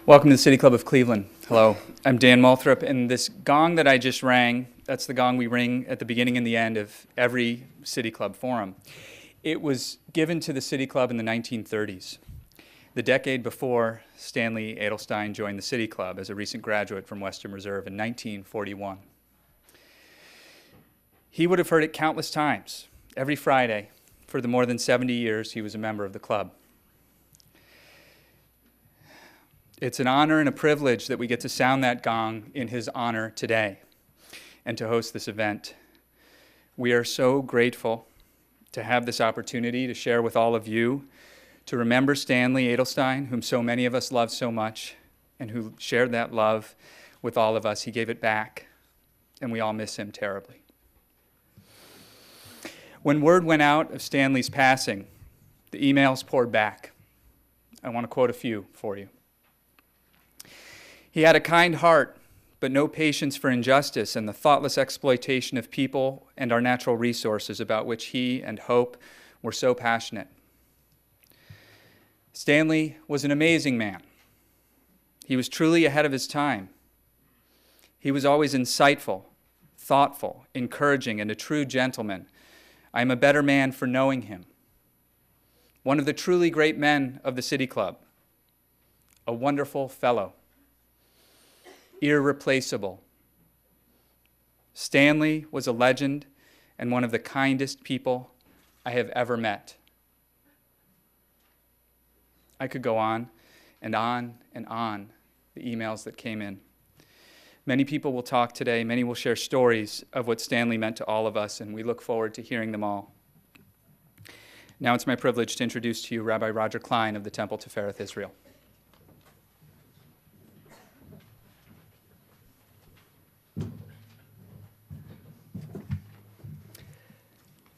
Welcome to the City Club of Cleveland. Hello, I'm Dan Moulthrop, and this gong that I just rang, that's the gong we ring at the beginning and the end of every City Club forum. It was given to the City Club in the 1930s, the decade before Stanley Adelstein joined the City Club as a recent graduate from Western Reserve in 1941. He would have heard it countless times, every Friday, for the more than 70 years he was a member of the club. It's an honor and a privilege that we get to sound that gong in his honor today and to host this event. We are so grateful to have this opportunity to share with all of you, to remember Stanley Adelstein, whom so many of us love so much, and who shared that love with all of us. He gave it back, and we all miss him terribly. When word went out of Stanley's passing, the emails poured back. I want to quote a few for you. He had a kind heart, but no patience for injustice and the thoughtless exploitation of people and our natural resources about which he and Hope were so passionate. Stanley was an amazing man. He was truly ahead of his time. He was always insightful, thoughtful, encouraging, and a true gentleman. I am a better man for knowing him. One of the truly great men of the City Club. A wonderful fellow. Irreplaceable. Stanley was a legend and one of the kindest people I have ever met. I could go on and on and on, the emails that came in. Many people will talk today, many will share stories of what Stanley meant to all of us, and we look forward to hearing them all. Now it's my privilege to introduce to you Rabbi Roger Klein of the Temple-Tifereth, Israel.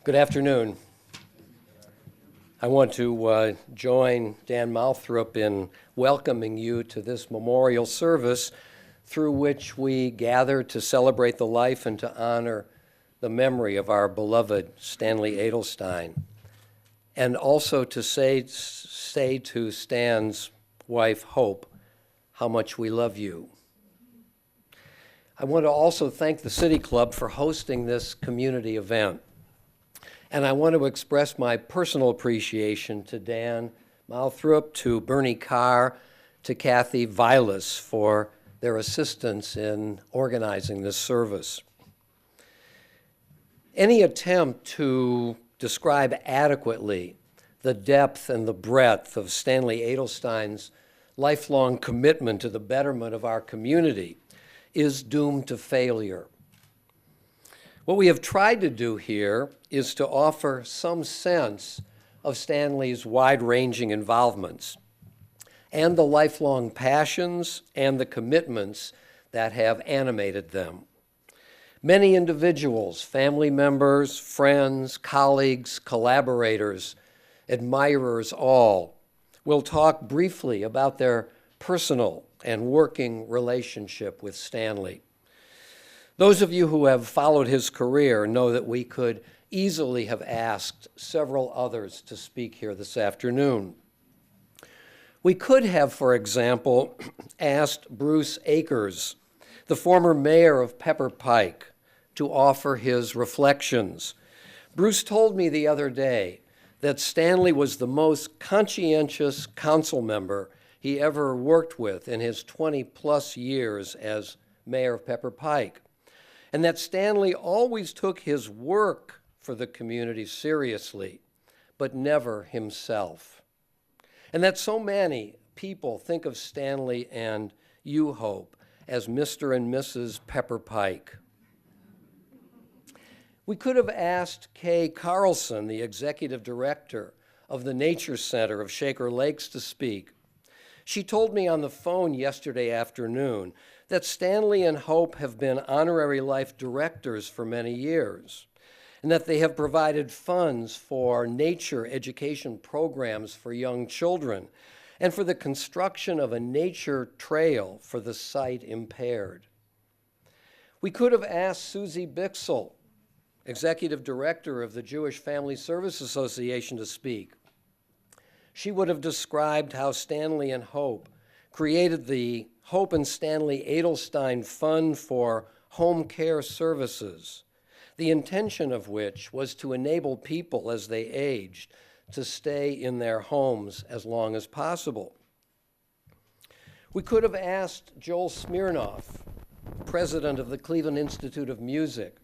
Good afternoon. I want to join Dan Moulthrop in welcoming you to this memorial service through which we gather to celebrate the life and to honor the memory of our beloved Stanley Adelstein, and also to say to Stan's wife, Hope, how much we love you. I want to also thank the City Club for hosting this community event. And I want to express my personal appreciation to Dan Moulthrop, to Bernie Carr, to Kathy Vilas for their assistance in organizing this service. Any attempt to describe adequately the depth and the breadth of Stanley Adelstein's lifelong commitment to the betterment of our community is doomed to failure. What we have tried to do here is to offer some sense of Stanley's wide-ranging involvements and the lifelong passions and the commitments that have animated them. Many individuals, family members, friends, colleagues, collaborators, admirers all, will talk briefly about their personal and working relationship with Stanley. Those of you who have followed his career know that we could easily have asked several others to speak here this afternoon. We could have, for example, asked Bruce Akers, the former mayor of Pepper Pike, to offer his reflections. Bruce told me the other day that Stanley was the most conscientious council member he ever worked with in his 20-plus years as mayor of Pepper Pike, and that Stanley always took his work for the community seriously, but never himself. And that so many people think of Stanley and you, Hope, as Mr. and Mrs. Pepper Pike. We could have asked Kay Carlson, the executive director of the Nature Center of Shaker Lakes, to speak. She told me on the phone yesterday afternoon that Stanley and Hope have been honorary life directors for many years, and that they have provided funds for nature education programs for young children and for the construction of a nature trail for the sight impaired. We could have asked Susie Bixel, executive director of the Jewish Family Service Association, to speak. She would have described how Stanley and Hope created the Hope and Stanley Adelstein Fund for Home Care Services, the intention of which was to enable people as they aged to stay in their homes as long as possible. We could have asked Joel Smirnoff, president of the Cleveland Institute of Music,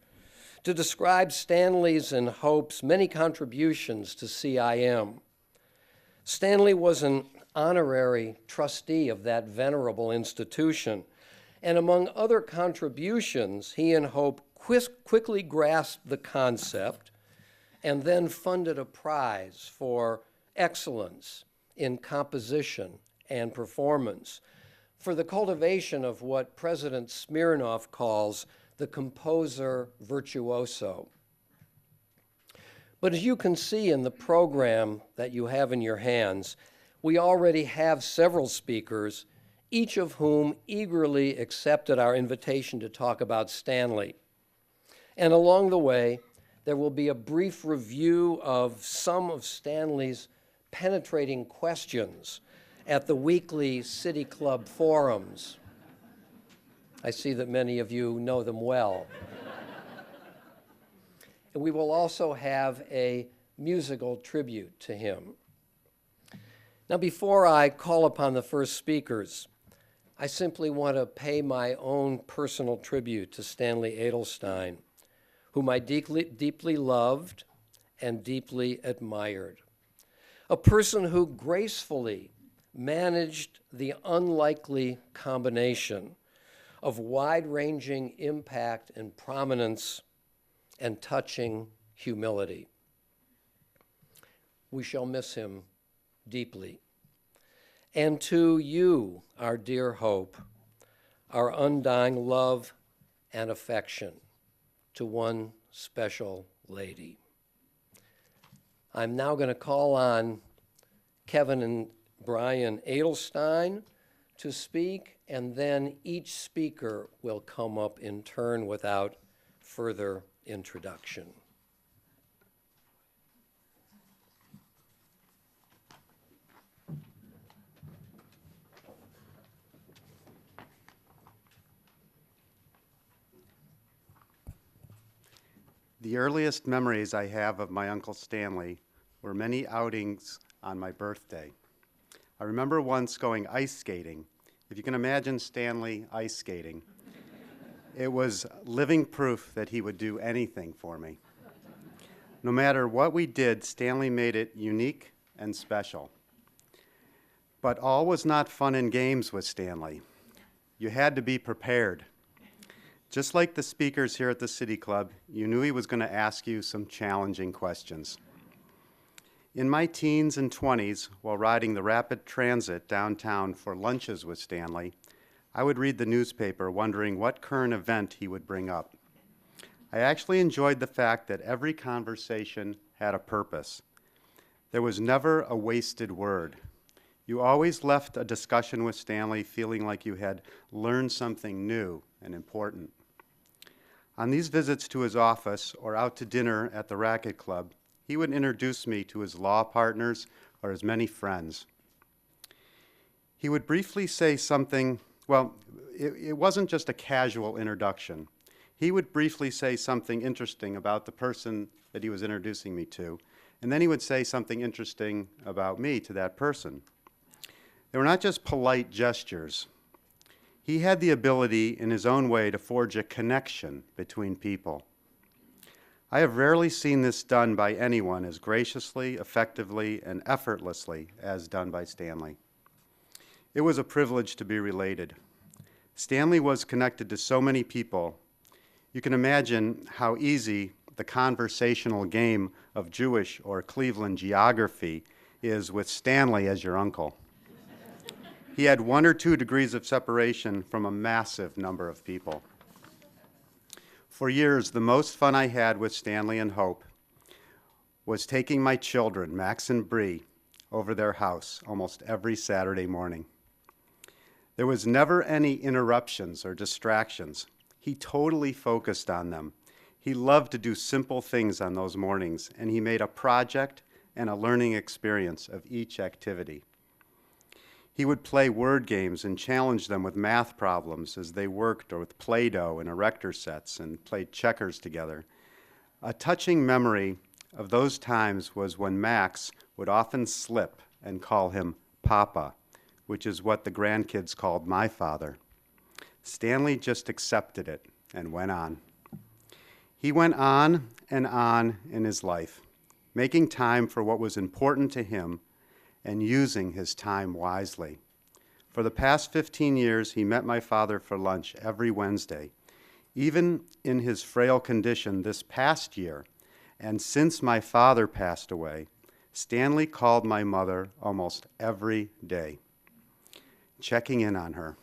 to describe Stanley's and Hope's many contributions to CIM. Stanley was an honorary trustee of that venerable institution, and among other contributions, he and Hope quickly grasped the concept and then funded a prize for excellence in composition and performance for the cultivation of what President Smirnoff calls the composer virtuoso. But as you can see in the program that you have in your hands, we already have several speakers, each of whom eagerly accepted our invitation to talk about Stanley. And along the way, there will be a brief review of some of Stanley's penetrating questions at the weekly City Club forums. I see that many of you know them well. And we will also have a musical tribute to him. Now, before I call upon the first speakers, I simply want to pay my own personal tribute to Stanley Adelstein, whom I deeply loved and deeply admired. A person who gracefully managed the unlikely combination of wide-ranging impact and prominence and touching humility. We shall miss him deeply. And to you, our dear Hope, our undying love and affection to one special lady. I'm now going to call on Kevin and Brian Adelstein to speak, and then each speaker will come up in turn without further introduction. The earliest memories I have of my Uncle Stanley were many outings on my birthday. I remember once going ice skating. If you can imagine Stanley ice skating, it was living proof that he would do anything for me. No matter what we did, Stanley made it unique and special. But all was not fun and games with Stanley. You had to be prepared. Just like the speakers here at the City Club, you knew he was going to ask you some challenging questions. In my teens and 20s, while riding the rapid transit downtown for lunches with Stanley, I would read the newspaper wondering what current event he would bring up. I actually enjoyed the fact that every conversation had a purpose. There was never a wasted word. You always left a discussion with Stanley feeling like you had learned something new and important. On these visits to his office or out to dinner at the Racket Club, he would introduce me to his law partners or his many friends. He would briefly say something, well, it wasn't just a casual introduction. He would briefly say something interesting about the person that he was introducing me to, and then he would say something interesting about me to that person. They were not just polite gestures. He had the ability in his own way to forge a connection between people. I have rarely seen this done by anyone as graciously, effectively, and effortlessly as done by Stanley. It was a privilege to be related. Stanley was connected to so many people. You can imagine how easy the conversational game of Jewish or Cleveland geography is with Stanley as your uncle. He had 1 or 2 degrees of separation from a massive number of people. For years, the most fun I had with Stanley and Hope was taking my children, Max and Bree, over their house almost every Saturday morning. There was never any interruptions or distractions. He totally focused on them. He loved to do simple things on those mornings, and he made a project and a learning experience of each activity. He would play word games and challenge them with math problems as they worked, or with Play-Doh and erector sets and played checkers together. A touching memory of those times was when Max would often slip and call him Papa, which is what the grandkids called my father. Stanley just accepted it and went on. He went on and on in his life, making time for what was important to him and using his time wisely. For the past 15 years, he met my father for lunch every Wednesday. Even in his frail condition this past year, and since my father passed away, Stanley called my mother almost every day, checking in on her.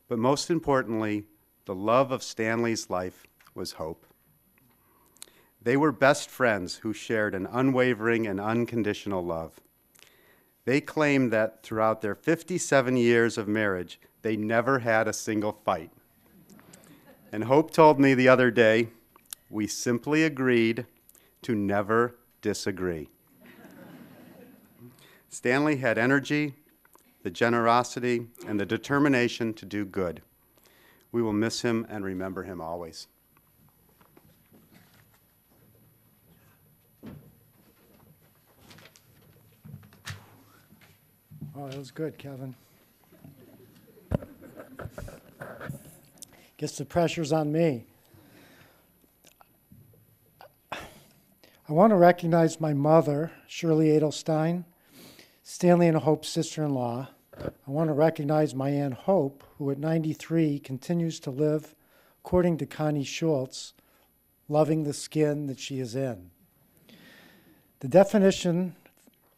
But most importantly, the love of Stanley's life was hope. They were best friends who shared an unwavering and unconditional love. They claimed that throughout their 57 years of marriage, they never had a single fight. And Hope told me the other day, we simply agreed to never disagree. Stanley had energy, the generosity, and the determination to do good. We will miss him and remember him always. Oh, that was good, Kevin. Guess the pressure's on me. I want to recognize my mother, Shirley Adelstein, Stanley and Hope's sister-in-law. I want to recognize my Aunt Hope, who at 93 continues to live, according to Connie Schultz, loving the skin that she is in. The definition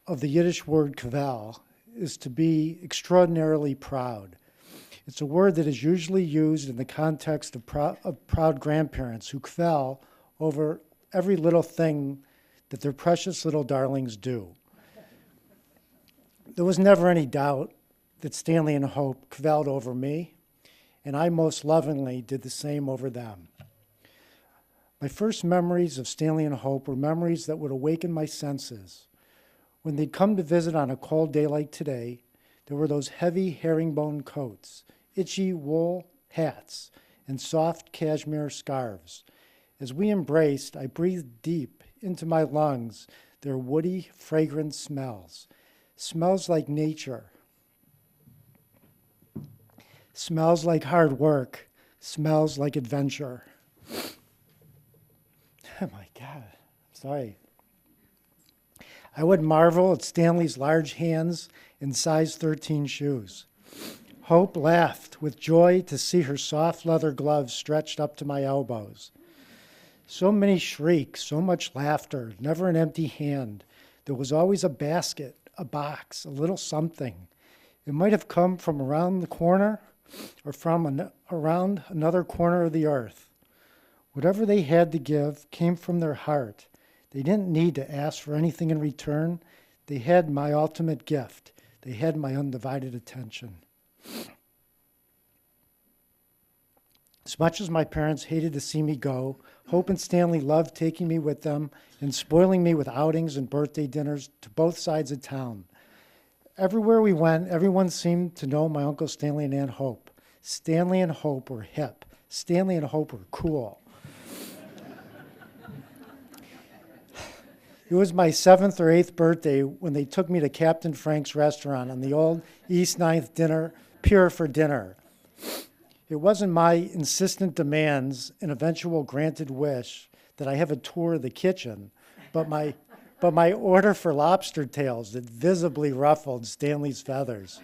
of the Yiddish word kvel is to be extraordinarily proud. It's a word that is usually used in the context of proud grandparents who kvel over every little thing that their precious little darlings do. There was never any doubt that Stanley and Hope kveled over me, and I most lovingly did the same over them. My first memories of Stanley and Hope were memories that would awaken my senses. When they'd come to visit on a cold day like today, there were those heavy herringbone coats, itchy wool hats, and soft cashmere scarves. As we embraced, I breathed deep into my lungs their woody, fragrant smells. Smells like nature. Smells like hard work. Smells like adventure. Oh my God, sorry. I would marvel at Stanley's large hands and size 13 shoes. Hope laughed with joy to see her soft leather gloves stretched up to my elbows. So many shrieks, so much laughter, never an empty hand. There was always a basket, a box, a little something. It might have come from around the corner or from around another corner of the earth. Whatever they had to give came from their heart. They didn't need to ask for anything in return. They had my ultimate gift. They had my undivided attention. As much as my parents hated to see me go, Hope and Stanley loved taking me with them and spoiling me with outings and birthday dinners to both sides of town. Everywhere we went, everyone seemed to know my Uncle Stanley and Aunt Hope. Stanley and Hope were hip. Stanley and Hope were cool. It was my 7th or 8th birthday when they took me to Captain Frank's restaurant on the old East 9th Pier for dinner. It wasn't my insistent demands and eventual granted wish that I have a tour of the kitchen, but my order for lobster tails that visibly ruffled Stanley's feathers.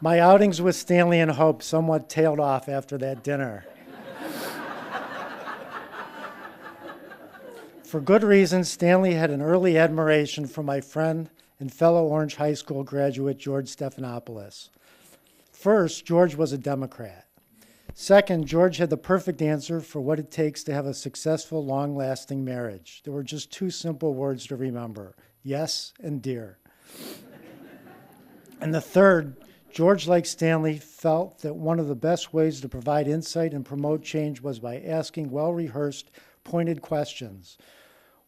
My outings with Stanley and Hope somewhat tailed off after that dinner. For good reason, Stanley had an early admiration for my friend and fellow Orange High School graduate, George Stephanopoulos. First, George was a Democrat. Second, George had the perfect answer for what it takes to have a successful, long-lasting marriage. There were just 2 simple words to remember: yes and dear. And the third, George, like Stanley, felt that one of the best ways to provide insight and promote change was by asking well-rehearsed, pointed questions.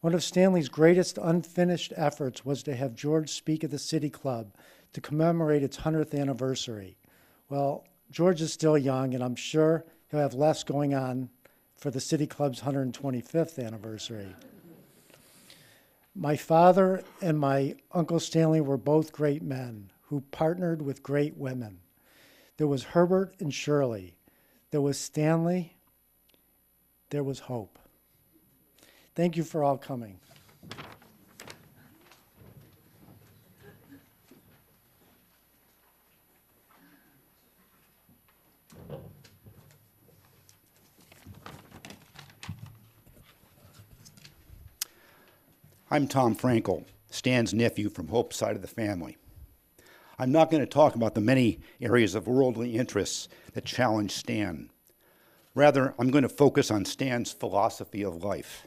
One of Stanley's greatest unfinished efforts was to have George speak at the City Club to commemorate its 100th anniversary. Well, George is still young, and I'm sure he'll have less going on for the City Club's 125th anniversary. My father and my Uncle Stanley were both great men who partnered with great women. There was Herbert and Shirley. There was Stanley. There was Hope. Thank you for all coming. I'm Tom Frankel, Stan's nephew from Hope's side of the family. I'm not going to talk about the many areas of worldly interests that challenge Stan. Rather, I'm going to focus on Stan's philosophy of life.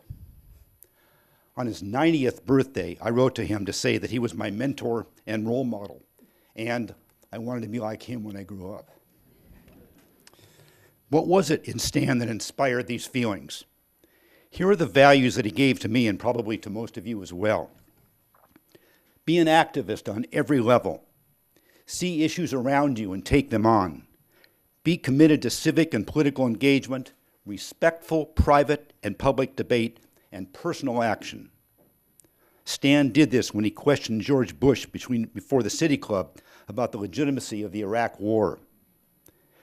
On his 90th birthday, I wrote to him to say that he was my mentor and role model, and I wanted to be like him when I grew up. What was it in Stan that inspired these feelings? Here are the values that he gave to me and probably to most of you as well. Be an activist on every level. See issues around you and take them on. Be committed to civic and political engagement, respectful private and public debate, and personal action. Stan did this when he questioned George Bush before the City Club about the legitimacy of the Iraq War.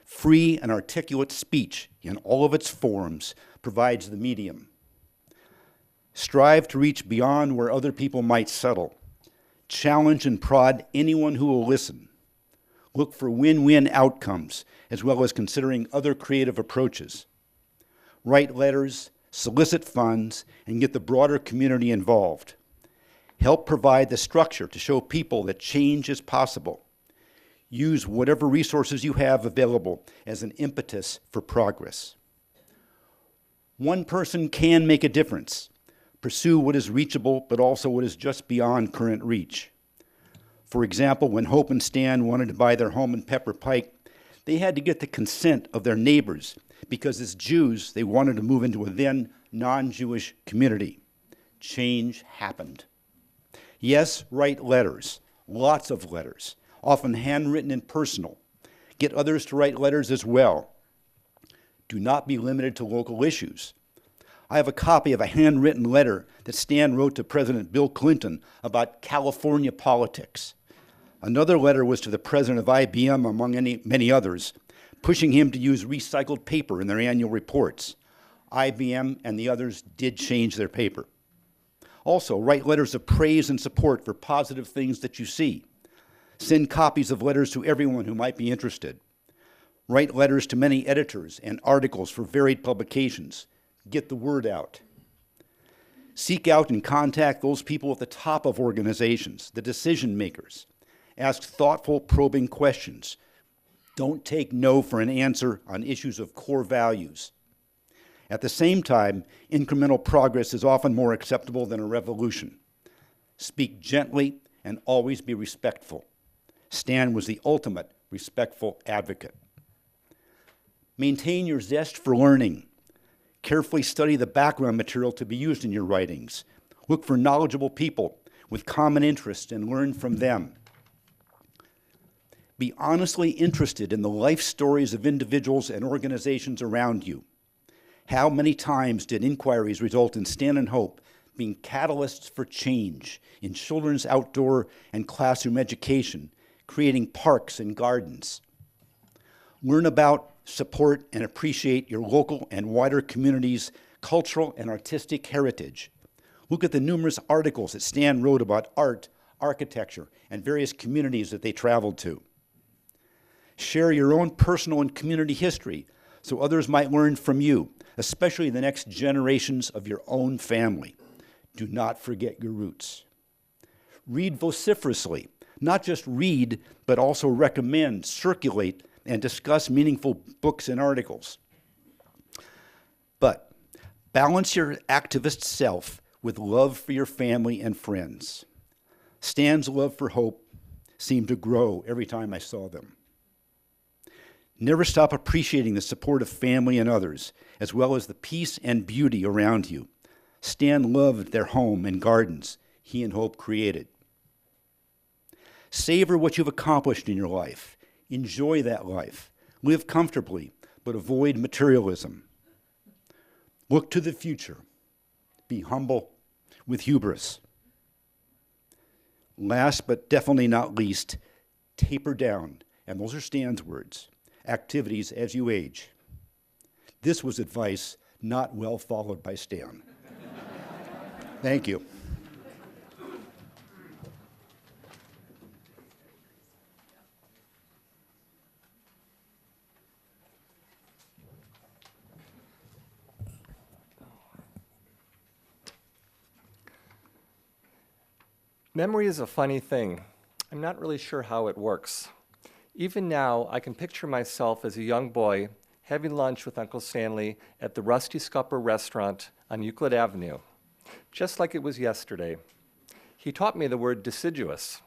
Free and articulate speech in all of its forms provides the medium. Strive to reach beyond where other people might settle. Challenge and prod anyone who will listen. Look for win-win outcomes, as well as considering other creative approaches. Write letters, solicit funds, and get the broader community involved. Help provide the structure to show people that change is possible. Use whatever resources you have available as an impetus for progress. One person can make a difference. Pursue what is reachable, but also what is just beyond current reach. For example, when Hope and Stan wanted to buy their home in Pepper Pike, they had to get the consent of their neighbors because as Jews, they wanted to move into a then non-Jewish community. Change happened. Yes, write letters, lots of letters, often handwritten and personal. Get others to write letters as well. Do not be limited to local issues. I have a copy of a handwritten letter that Stan wrote to President Bill Clinton about California politics. Another letter was to the president of IBM, among many others, pushing him to use recycled paper in their annual reports. IBM and the others did change their paper. Also, write letters of praise and support for positive things that you see. Send copies of letters to everyone who might be interested. Write letters to many editors and articles for varied publications. Get the word out. Seek out and contact those people at the top of organizations, the decision makers. Ask thoughtful, probing questions. Don't take no for an answer on issues of core values. At the same time, incremental progress is often more acceptable than a revolution. Speak gently and always be respectful. Stan was the ultimate respectful advocate. Maintain your zest for learning. Carefully study the background material to be used in your writings. Look for knowledgeable people with common interests and learn from them. Be honestly interested in the life stories of individuals and organizations around you. How many times did inquiries result in Stan and Hope being catalysts for change in children's outdoor and classroom education, creating parks and gardens? Learn about, support, and appreciate your local and wider community's cultural and artistic heritage. Look at the numerous articles that Stan wrote about art, architecture, and various communities that they traveled to. Share your own personal and community history so others might learn from you, especially the next generations of your own family. Do not forget your roots. Read vociferously. Not just read, but also recommend, circulate, and discuss meaningful books and articles. But balance your activist self with love for your family and friends. Stan's love for Hope seemed to grow every time I saw them. Never stop appreciating the support of family and others, as well as the peace and beauty around you. Stan loved their home and gardens he and Hope created. Savor what you've accomplished in your life. Enjoy that life. Live comfortably, but avoid materialism. Look to the future. Be humble with hubris. Last but definitely not least, taper down, and those are Stan's words, activities as you age. This was advice not well followed by Stan. Thank you. Memory is a funny thing. I'm not really sure how it works. Even now, I can picture myself as a young boy having lunch with Uncle Stanley at the Rusty Scupper restaurant on Euclid Avenue, just like it was yesterday. He taught me the word deciduous.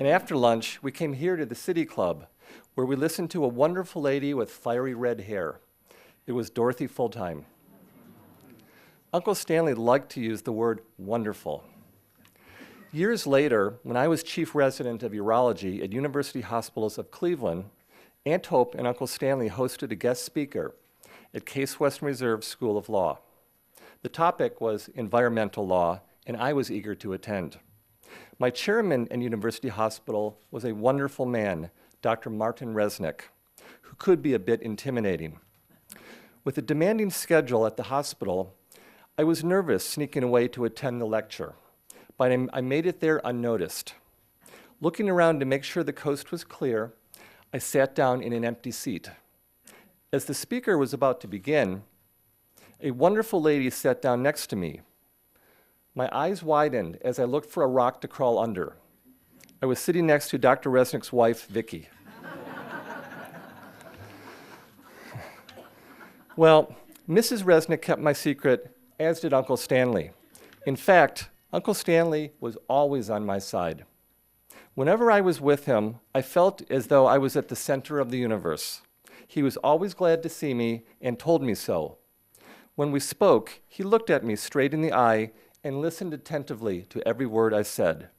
And after lunch, we came here to the City Club, where we listened to a wonderful lady with fiery red hair. It was Dorothy Fulltime. Uncle Stanley liked to use the word wonderful. Years later, when I was chief resident of urology at University Hospitals of Cleveland, Aunt Hope and Uncle Stanley hosted a guest speaker at Case Western Reserve School of Law. The topic was environmental law, and I was eager to attend. My chairman at University Hospital was a wonderful man, Dr. Martin Resnick, who could be a bit intimidating. With a demanding schedule at the hospital, I was nervous sneaking away to attend the lecture, but I made it there unnoticed. Looking around to make sure the coast was clear, I sat down in an empty seat. As the speaker was about to begin, a wonderful lady sat down next to me. My eyes widened as I looked for a rock to crawl under. I was sitting next to Dr. Resnick's wife, Vicky. Well, Mrs. Resnick kept my secret, as did Uncle Stanley. In fact, Uncle Stanley was always on my side. Whenever I was with him, I felt as though I was at the center of the universe. He was always glad to see me and told me so. When we spoke, he looked at me straight in the eye and listened attentively to every word I said.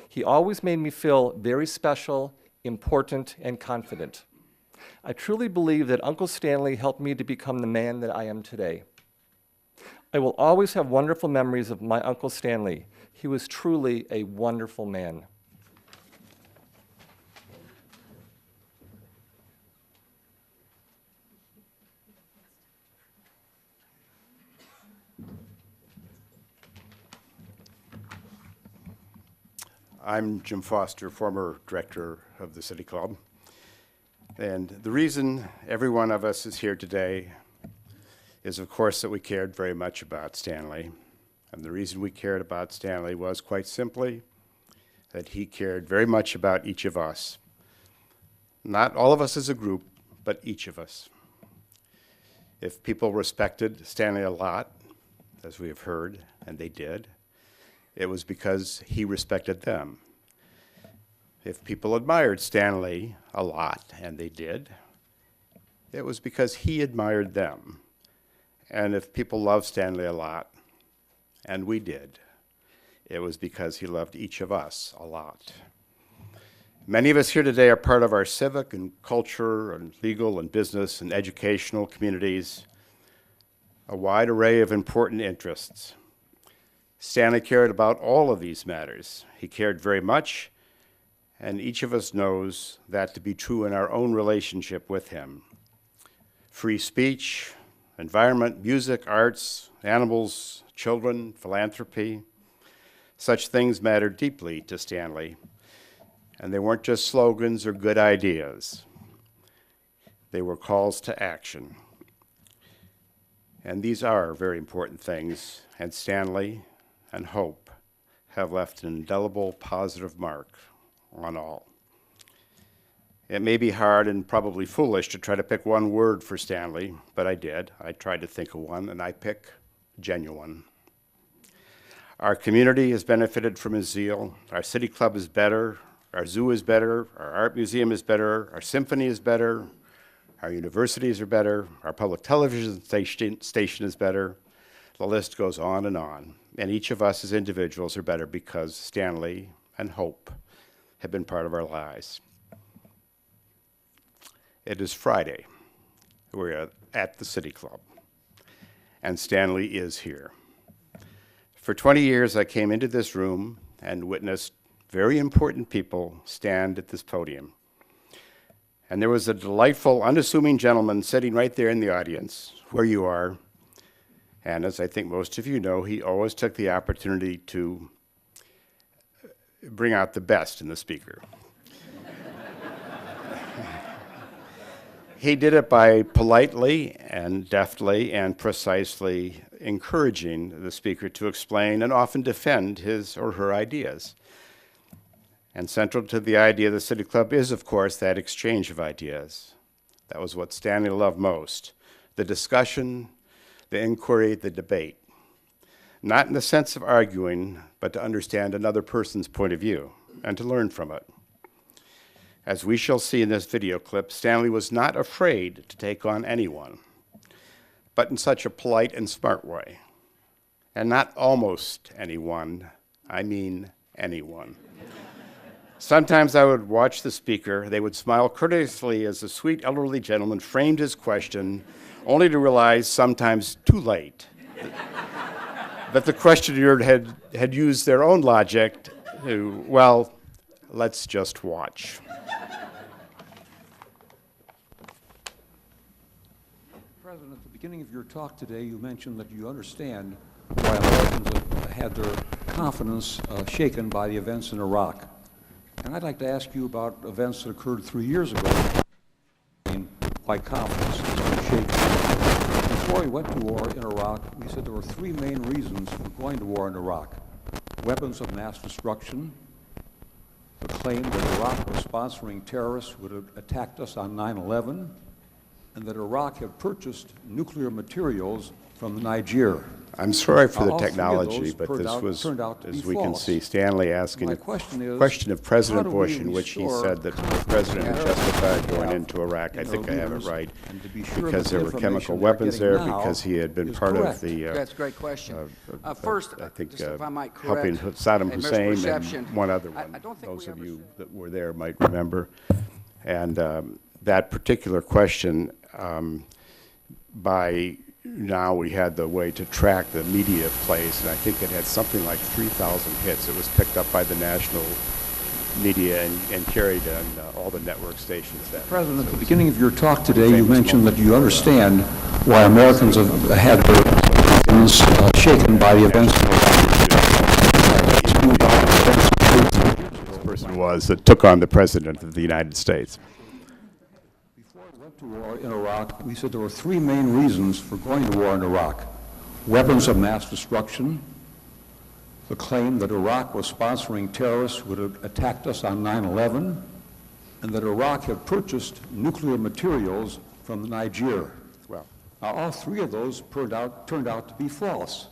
He always made me feel very special, important, and confident. I truly believe that Uncle Stanley helped me to become the man that I am today. I will always have wonderful memories of my Uncle Stanley. He was truly a wonderful man. I'm Jim Foster, former director of the City Club. And the reason every one of us is here today is, of course, that we cared very much about Stanley. And the reason we cared about Stanley was, quite simply, that he cared very much about each of us. Not all of us as a group, but each of us. If people respected Stanley a lot, as we have heard, and they did, it was because he respected them. If people admired Stanley a lot, and they did, it was because he admired them. And if people loved Stanley a lot, and we did, it was because he loved each of us a lot. Many of us here today are part of our civic and culture and legal and business and educational communities, a wide array of important interests. Stanley cared about all of these matters. He cared very much, and each of us knows that to be true in our own relationship with him. Free speech, environment, music, arts, animals, children, philanthropy, such things mattered deeply to Stanley, and they weren't just slogans or good ideas. They were calls to action. And these are very important things, and Stanley and Hope have left an indelible positive mark on all. It may be hard and probably foolish to try to pick one word for Stanley, but I did. I tried to think of one, and I pick genuine. Our community has benefited from his zeal. Our city club is better. Our zoo is better. Our art museum is better. Our symphony is better. Our universities are better. Our public television station is better. The list goes on, and each of us as individuals are better because Stanley and Hope have been part of our lives. It is Friday. We're at the City Club, and Stanley is here. For 20 years, I came into this room and witnessed very important people stand at this podium. And there was a delightful, unassuming gentleman sitting right there in the audience, where you are. And as I think most of you know, he always took the opportunity to bring out the best in the speaker. He did it by politely and deftly and precisely encouraging the speaker to explain and often defend his or her ideas. And central to the idea of the City Club is, of course, that exchange of ideas. That was what Stanley loved most, the discussion, the inquiry, the debate. Not in the sense of arguing, but to understand another person's point of view and to learn from it. As we shall see in this video clip, Stanley was not afraid to take on anyone, but in such a polite and smart way. And not almost anyone, I mean anyone. Sometimes I would watch the speaker. They would smile courteously as the sweet elderly gentleman framed his question, only to realize, sometimes too late, that the questioner had used their own logic to, well, let's just watch. President, at the beginning of your talk today, you mentioned that you understand why Americans have had their confidence shaken by the events in Iraq. And I'd like to ask you about events that occurred 3 years ago, why confidence has been shaken. Before we went to war in Iraq, we said there were three main reasons for going to war in Iraq: weapons of mass destruction, the claim that Iraq was sponsoring terrorists who had attacked us on 9/11, and that Iraq had purchased nuclear materials from Niger. I'm sorry for the All three of technology, those but this was, turned out to as be we can false. see, Stanley asking My a question is, question of President how do we Bush in which he restore said that the president had confidence justified going have into Iraq. I in think I their have it leaders, right, and to be sure because that there the were chemical information they're weapons getting there, now because he had been is part correct. of the, That's a great question. First, I think, just if I might helping correct Saddam a Hussein misperception. and one other I one. don't think Those we of ever you said- that were there might remember. And that particular question, by now we had the way to track the media plays, and I think it had something like 3,000 hits. It was picked up by the national media and carried on all the network stations. President, at the beginning of your talk today, you mentioned that you understand why Americans have had their confidence shaken by the events in Iraq. This person was that took on the President of the United States. Before we went to war in Iraq, we said there were three main reasons for going to war in Iraq: weapons of mass destruction, the claim that Iraq was sponsoring terrorists who had attacked us on 9/11, and that Iraq had purchased nuclear materials from Niger. Well, Now, all three of those turned out to be false.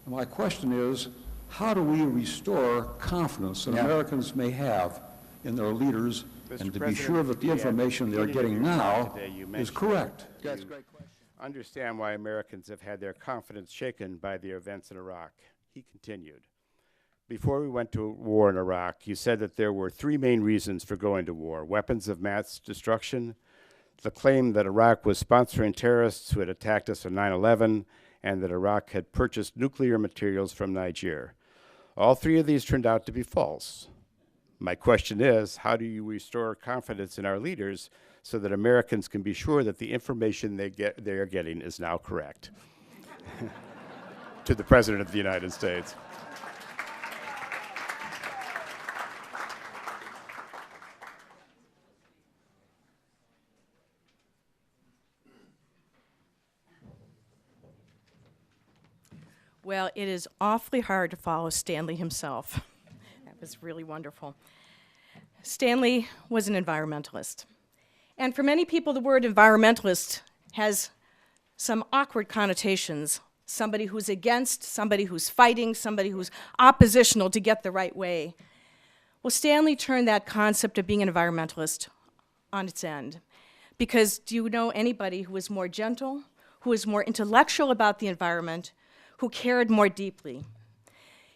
And my question is, how do we restore confidence that Americans may have in their leaders and to be sure that the information they're getting now is correct? That's a great question. Understand why Americans have had their confidence shaken by the events in Iraq. He continued. Before we went to war in Iraq, you said that there were three main reasons for going to war: weapons of mass destruction, the claim that Iraq was sponsoring terrorists who had attacked us on 9/11, and that Iraq had purchased nuclear materials from Niger. All three of these turned out to be false. My question is, how do you restore confidence in our leaders so that Americans can be sure that the information they are getting is now correct? To the President of the United States. Well, it is awfully hard to follow Stanley himself. That was really wonderful. Stanley was an environmentalist. And for many people, the word environmentalist has some awkward connotations. Somebody who's against, somebody who's fighting, somebody who's oppositional to get the right way. Well, Stanley turned that concept of being an environmentalist on its end. Because do you know anybody who is more gentle, who is more intellectual about the environment, who cared more deeply.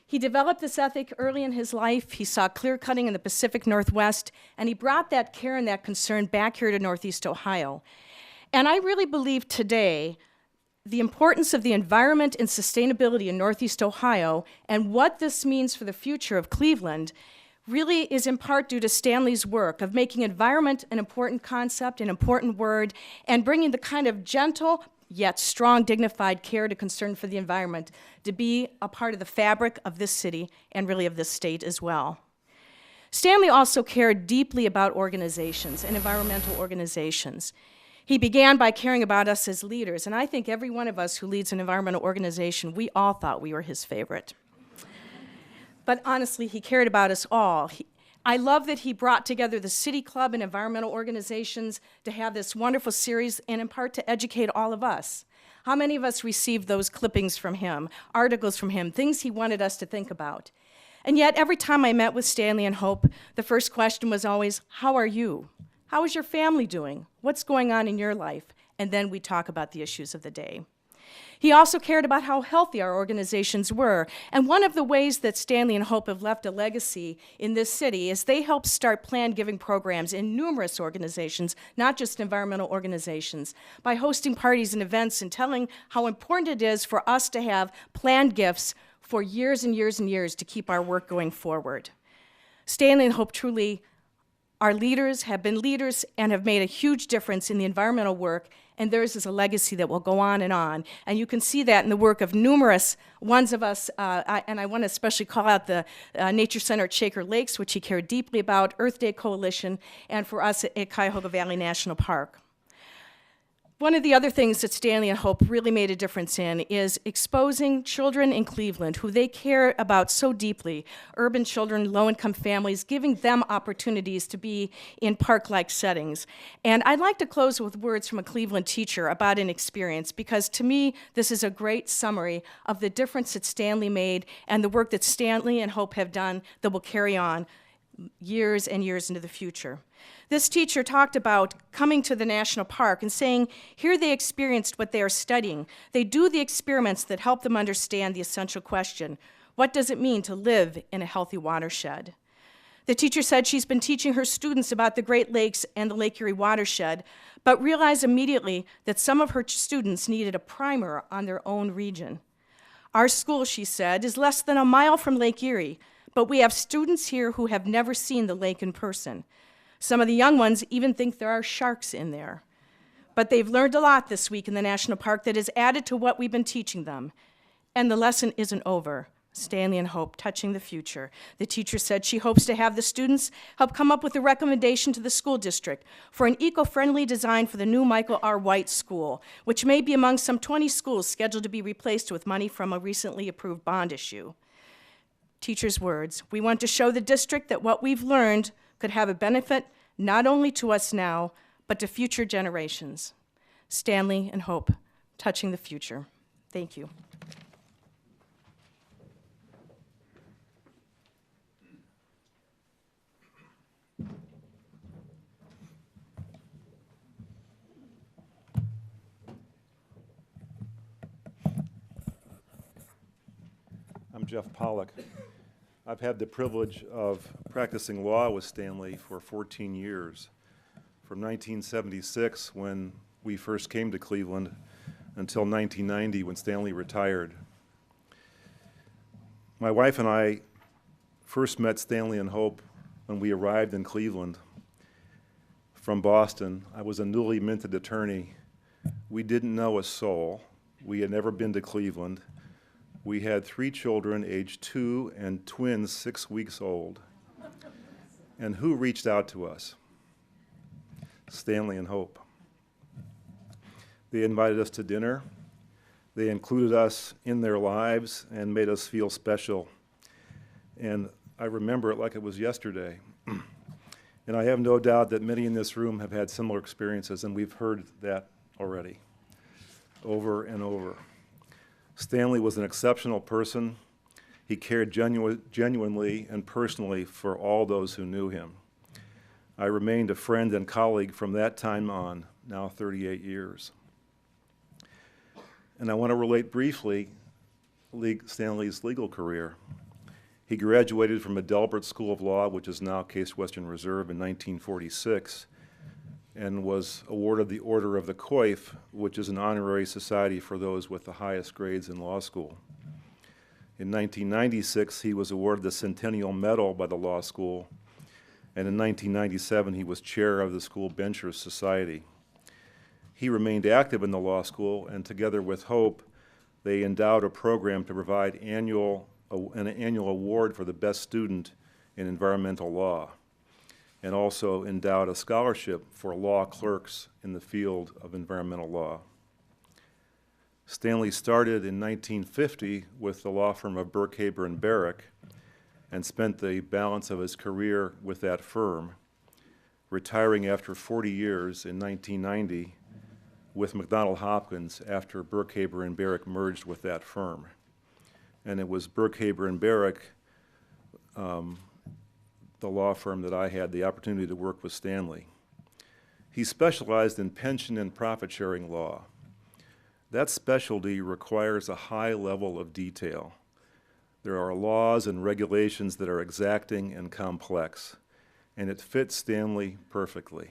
He developed this ethic early in his life. He saw clear cutting in the Pacific Northwest, and he brought that care and that concern back here to Northeast Ohio. And I really believe today the importance of the environment and sustainability in Northeast Ohio and what this means for the future of Cleveland really is in part due to Stanley's work of making environment an important concept, an important word, and bringing the kind of gentle yet strong, dignified care to concern for the environment to be a part of the fabric of this city and really of this state as well. Stanley also cared deeply about organizations and environmental organizations. He began by caring about us as leaders, and I think every one of us who leads an environmental organization, we all thought we were his favorite. But honestly, he cared about us all. I love that he brought together the City Club and environmental organizations to have this wonderful series and in part to educate all of us. How many of us received those clippings from him, articles from him, things he wanted us to think about? And yet every time I met with Stanley and Hope, the first question was always, how are you? How is your family doing? What's going on in your life? And then we talk about the issues of the day. He also cared about how healthy our organizations were, and one of the ways that Stanley and Hope have left a legacy in this city is they helped start planned giving programs in numerous organizations, not just environmental organizations, by hosting parties and events and telling how important it is for us to have planned gifts for years and years and years to keep our work going forward. Stanley and Hope truly are leaders, have been leaders, and have made a huge difference in the environmental work, and theirs is a legacy that will go on. And you can see that in the work of numerous ones of us, and I want to especially call out the Nature Center at Shaker Lakes, which he cared deeply about, Earth Day Coalition, and for us at Cuyahoga Valley National Park. One of the other things that Stanley and Hope really made a difference in is exposing children in Cleveland who they care about so deeply, urban children, low-income families, giving them opportunities to be in park-like settings. And I'd like to close with words from a Cleveland teacher about an experience, because to me, this is a great summary of the difference that Stanley made and the work that Stanley and Hope have done that will carry on years and years into the future. This teacher talked about coming to the national park and saying, here they experienced what they are studying. They do the experiments that help them understand the essential question, what does it mean to live in a healthy watershed? The teacher said she's been teaching her students about the Great Lakes and the Lake Erie watershed, but realized immediately that some of her students needed a primer on their own region. Our school, she said, is less than a mile from Lake Erie, but we have students here who have never seen the lake in person. Some of the young ones even think there are sharks in there. But they've learned a lot this week in the national park that is added to what we've been teaching them. And the lesson isn't over. Stanley and Hope, touching the future. The teacher said she hopes to have the students help come up with a recommendation to the school district for an eco-friendly design for the new Michael R. White School, which may be among some 20 schools scheduled to be replaced with money from a recently approved bond issue. Teacher's words, we want to show the district that what we've learned could have a benefit not only to us now, but to future generations. Stanley and Hope, touching the future. Thank you. I'm Jeff Pollock. I've had the privilege of practicing law with Stanley for 14 years, from 1976 when we first came to Cleveland until 1990 when Stanley retired. My wife and I first met Stanley and Hope when we arrived in Cleveland from Boston. I was a newly minted attorney. We didn't know a soul. We had never been to Cleveland. We had 3 children, aged 2 and twins 6 weeks old. And who reached out to us? Stanley and Hope. They invited us to dinner. They included us in their lives and made us feel special. And I remember it like it was yesterday. And I have no doubt that many in this room have had similar experiences, and we've heard that already, over and over. Stanley was an exceptional person. He cared genuinely and personally for all those who knew him. I remained a friend and colleague from that time on, now 38 years. And I want to relate briefly Stanley's legal career. He graduated from Adelbert School of Law, which is now Case Western Reserve, in 1946, and was awarded the Order of the Coif, which is an honorary society for those with the highest grades in law school. In 1996, he was awarded the Centennial Medal by the law school, and in 1997, he was chair of the School Benchers Society. He remained active in the law school, and together with Hope, they endowed a program to provide an annual award for the best student in environmental law, and also endowed a scholarship for law clerks in the field of environmental law. Stanley started in 1950 with the law firm of Burkhaber and Barrick and spent the balance of his career with that firm, retiring after 40 years in 1990 with McDonald Hopkins after Burkhaber and Barrick merged with that firm. And it was Burkhaber and Barrick, the law firm that I had the opportunity to work with Stanley. He specialized in pension and profit-sharing law. That specialty requires a high level of detail. There are laws and regulations that are exacting and complex, and it fits Stanley perfectly.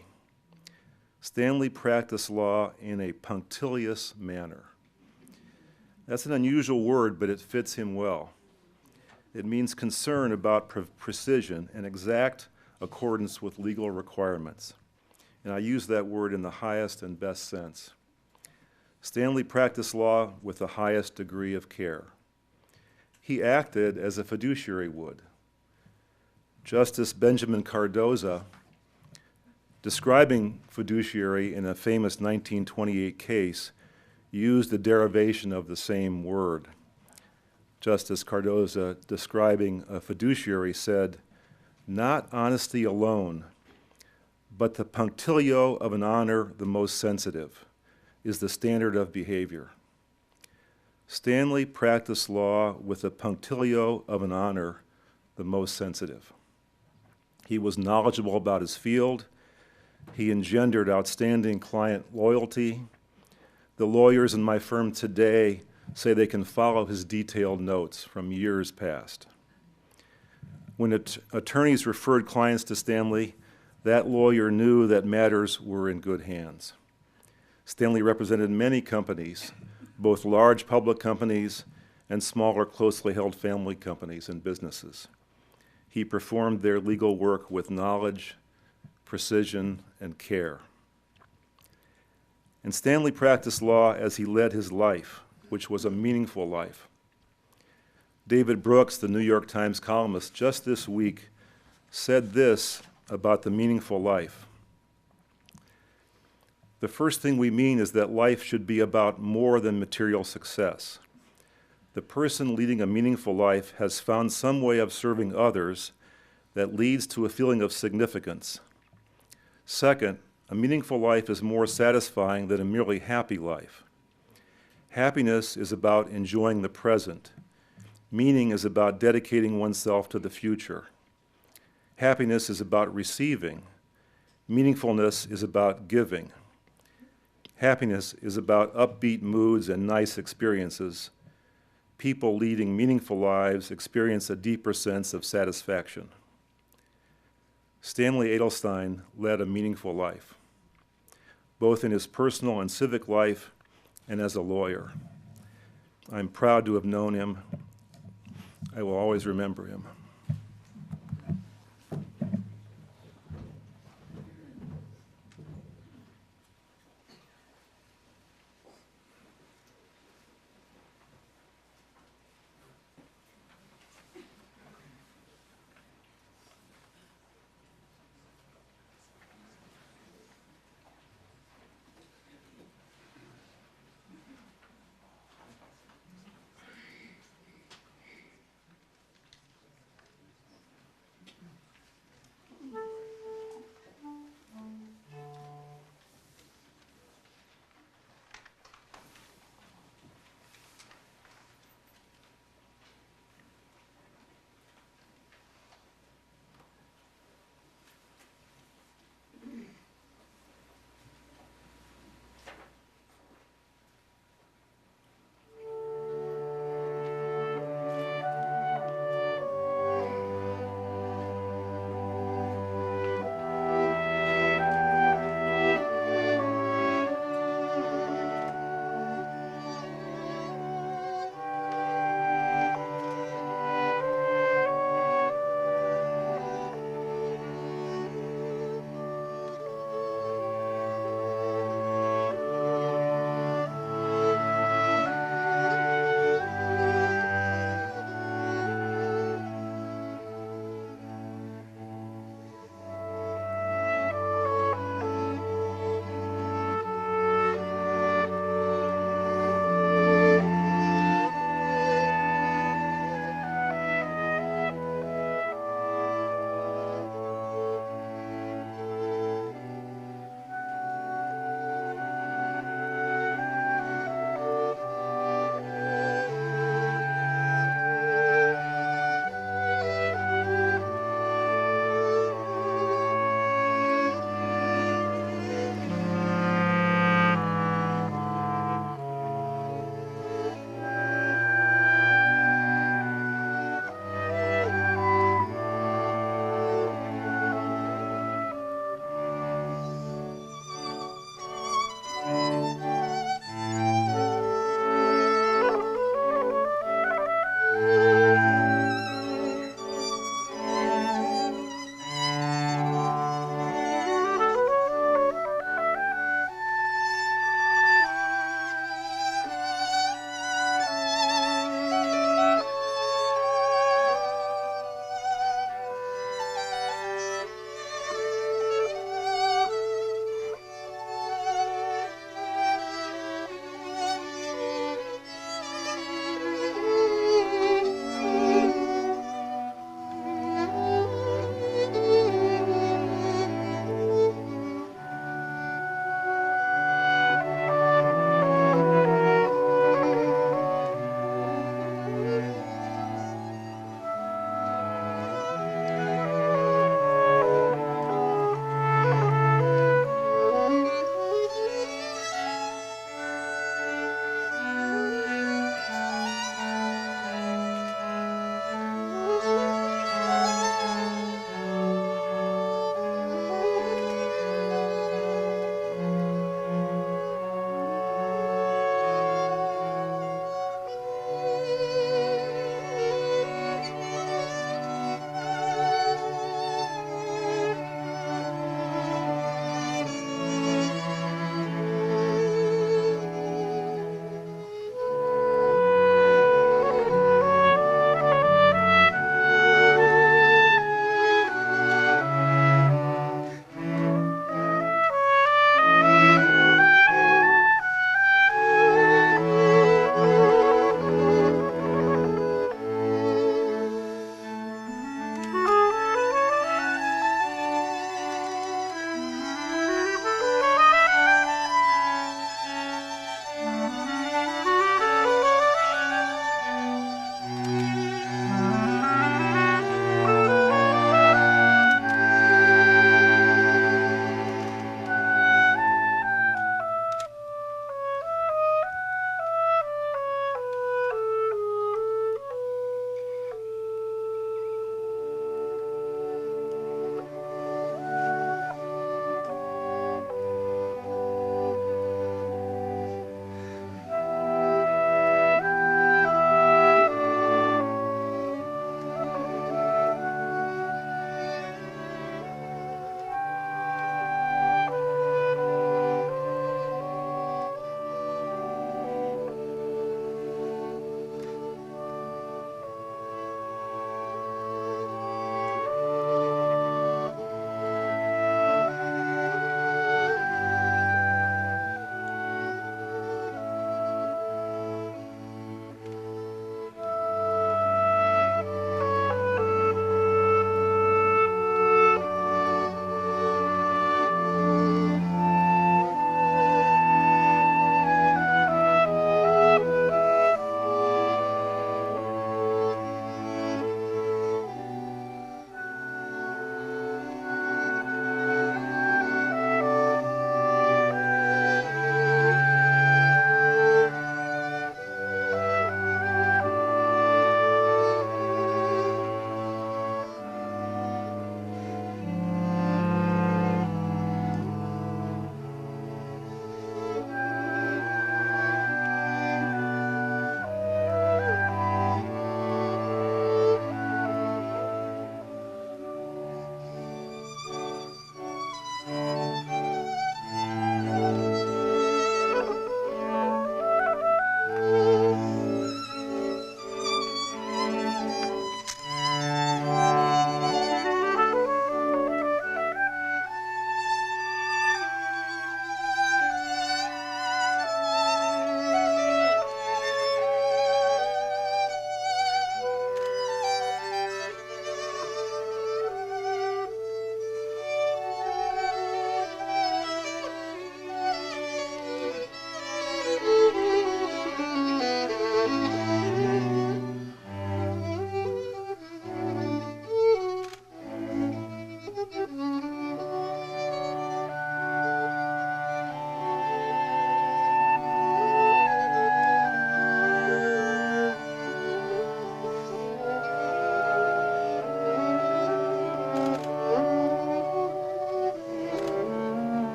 Stanley practiced law in a punctilious manner. That's an unusual word, but it fits him well. It means concern about precision and exact accordance with legal requirements. And I use that word in the highest and best sense. Stanley practiced law with the highest degree of care. He acted as a fiduciary would. Justice Benjamin Cardoza, describing fiduciary in a famous 1928 case, used a derivation of the same word. Justice Cardoza, describing a fiduciary, said, "Not honesty alone, but the punctilio of an honor the most sensitive is the standard of behavior." Stanley practiced law with the punctilio of an honor the most sensitive. He was knowledgeable about his field. He engendered outstanding client loyalty. The lawyers in my firm today say they can follow his detailed notes from years past. When attorneys referred clients to Stanley, that lawyer knew that matters were in good hands. Stanley represented many companies, both large public companies and smaller, closely held family companies and businesses. He performed their legal work with knowledge, precision, and care. And Stanley practiced law as he led his life, which was a meaningful life. David Brooks, the New York Times columnist, just this week said this about the meaningful life. The first thing we mean is that life should be about more than material success. The person leading a meaningful life has found some way of serving others that leads to a feeling of significance. Second, a meaningful life is more satisfying than a merely happy life. Happiness is about enjoying the present. Meaning is about dedicating oneself to the future. Happiness is about receiving. Meaningfulness is about giving. Happiness is about upbeat moods and nice experiences. People leading meaningful lives experience a deeper sense of satisfaction. Stanley Adelstein led a meaningful life, both in his personal and civic life and as a lawyer. I'm proud to have known him. I will always remember him.